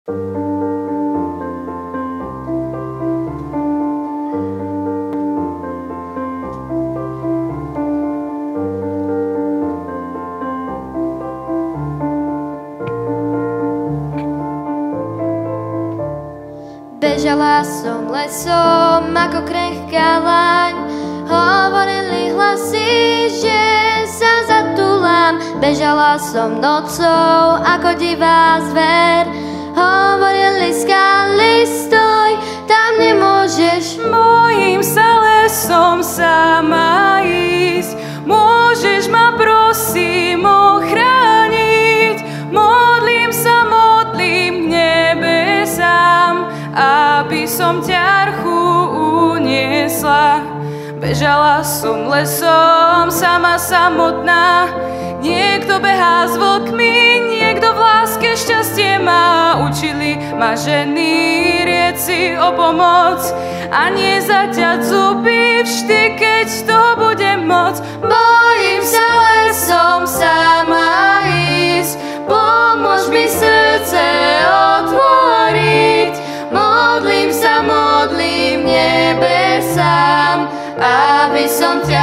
Bežala som lesom ako krehká laň, hovorili hlasy, že sa zatúlam. Bežala som nocou ako divá zver, hovorili skaly, stoj, tam nemôžeš. Bojím sa lesom sama ísť, môžeš ma prosím ochrániť. Modlím k nebesám, aby som ťarchu uniesla. Bežala som lesom sama samotná, niekto behá s vlkmi, niekto v láske šťastie má. Učili ma ženy rieci o pomoc a nie zaťať zuby vždy, keď to bude moc. Bojím sa lesom sama ísť, pomôž mi srdce otvoriť. Modlím nebesám, aby som ťa